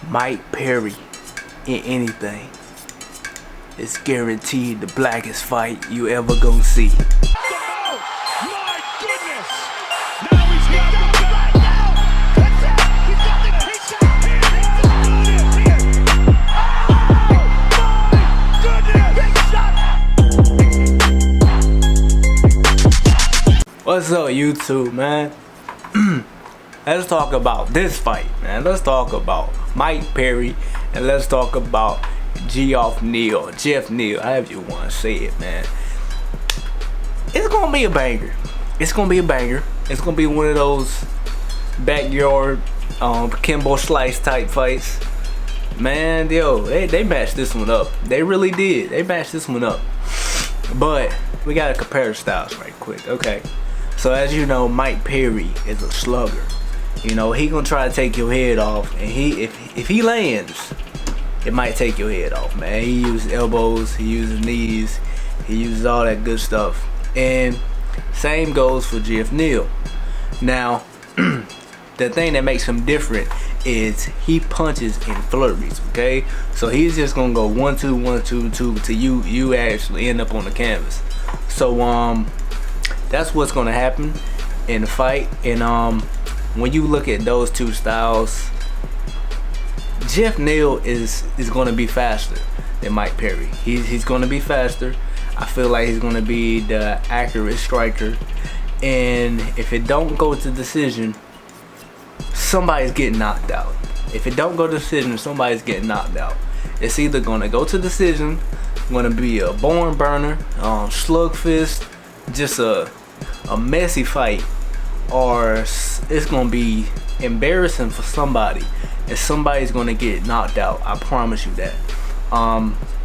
Mike Perry in anything. It's guaranteed the blackest fight you ever gonna see. Oh, my goodness! Now he's got the back now! That's it! He's got the kick out here! Oh, my goodness! Big shot! What's up, YouTube, man? Let's talk about this fight, man. Let's talk about Mike Perry, and let's talk about Geoff Neal, however you want to say it, man. It's gonna be a banger. It's gonna be a banger. It's gonna be one of those backyard Kimbo Slice type fights. Man, yo, they matched this one up. They really did. They matched this one up. But we gotta compare the styles right quick, okay? So as you know, Mike Perry is a slugger. You know, he gonna try to take your head off, and if he lands, it might take your head off, man. He uses elbows, he uses knees, he uses all that good stuff. And same goes for Geoff Neal. Now, the thing that makes him different is he punches in flurries, okay? So he's just gonna go 1-2, 1-2, 2 till you actually end up on the canvas. So that's what's gonna happen in the fight. And when you look at those two styles, Geoff Neal is going to be faster than Mike Perry. He's going to be faster. I feel like he's going to be the accurate striker. And if it don't go to decision, somebody's getting knocked out. If it don't go to decision, somebody's getting knocked out. It's either going to go to decision, going to be a barn burner, slugfest, just a messy fight, or it's going to be embarrassing for somebody, and somebody's gonna get knocked out. I promise you that.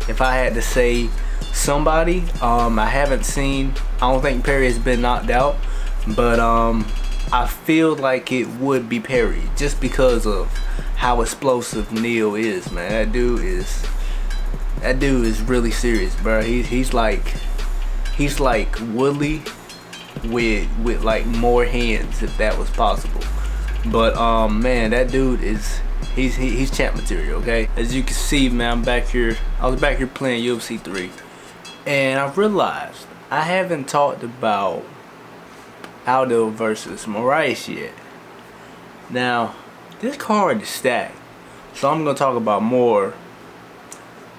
If I had to say somebody, I don't think Perry has been knocked out, but I feel like it would be Perry just because of how explosive Neal is, man. That dude is really serious, bro. He's like Woodley with like more hands, if that was possible. But man, that dude he's champ material, okay? As you can see, man, I was back here playing UFC 3, and I realized I haven't talked about Aldo versus Moraes yet. Now, this card is stacked, so I'm gonna talk about more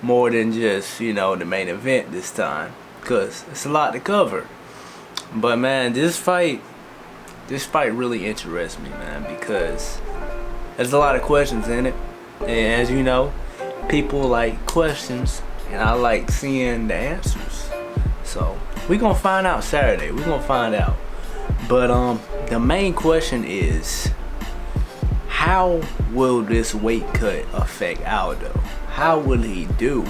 than just, you know, the main event this time, because it's a lot to cover. But man, this fight really interests me, man, because there's a lot of questions in it, and as you know, people like questions, and I like seeing the answers. So we're gonna find out Saturday. We're gonna find out. But the main question is, how will this weight cut affect Aldo? How will he do?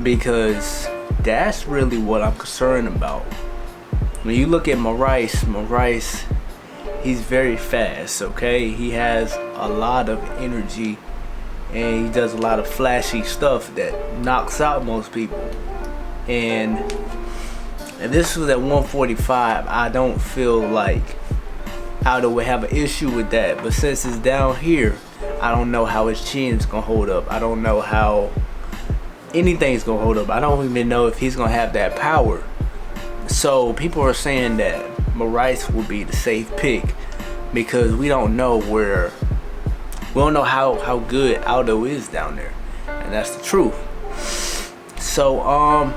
Because that's really what I'm concerned about. When you look at Moraes, he's very fast, okay? He has a lot of energy, and he does a lot of flashy stuff that knocks out most people. And if this was at 145, I don't feel like Aldo would have an issue with that. But since it's down here, I don't know how his chin's gonna hold up. I don't know how anything's gonna hold up. I don't even know if he's gonna have that power. So people are saying that Moraes will be the safe pick because we don't know how good Aldo is down there, and that's the truth. So I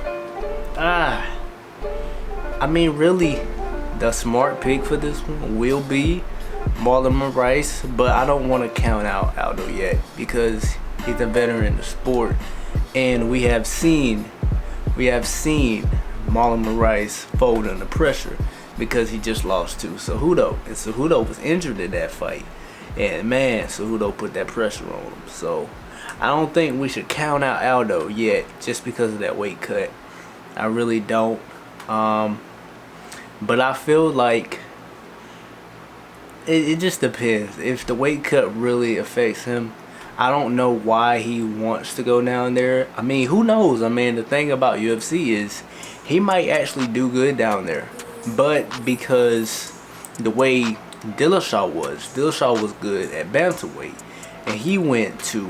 mean, really, the smart pick for this one will be Marlon Moraes, but I don't want to count out Aldo yet because he's a veteran in the sport, and we have seen Marlon Moraes fold under pressure because he just lost to Cejudo, and Cejudo was injured in that fight, and man, Cejudo put that pressure on him. So I don't think we should count out Aldo yet just because of that weight cut. I really don't. But I feel like it just depends. If the weight cut really affects him, I don't know why he wants to go down there. I mean, who knows? I mean, the thing about UFC is he might actually do good down there. But because the way Dillashaw was good at bantamweight, and he went to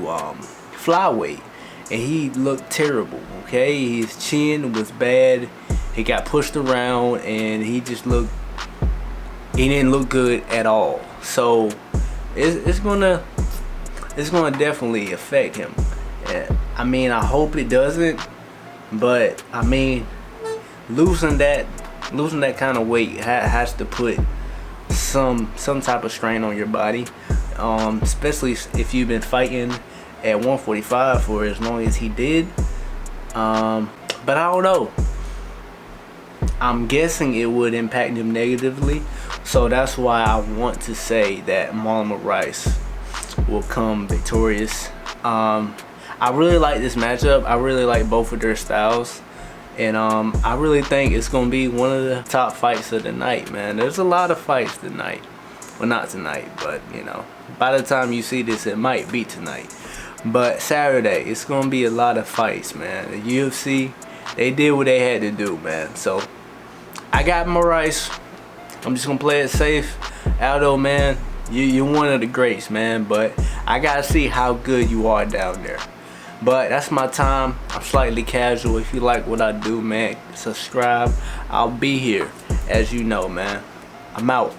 flyweight, and he looked terrible. Okay, his chin was bad. He got pushed around, and he didn't look good at all. So it's gonna definitely affect him. I mean, I hope it doesn't, but I mean, losing that kind of weight has to put some type of strain on your body, especially if you've been fighting at 145 for as long as he did. But I don't know. I'm guessing it would impact him negatively, so that's why I want to say that Marlon Moraes will come victorious. I really like this matchup. I really like both of their styles, and I really think it's gonna be one of the top fights of the night, man. There's a lot of fights tonight. Well, not tonight, but you know, by the time you see this, it might be tonight. But Saturday, it's gonna be a lot of fights, man. The UFC, they did what they had to do, man. So I got Moraes. I'm just gonna play it safe. Aldo, man, you're one of the greats, man, but I gotta see how good you are down there. But that's my time. I'm slightly casual. If you like what I do, man, subscribe. I'll be here, as you know, man. I'm out.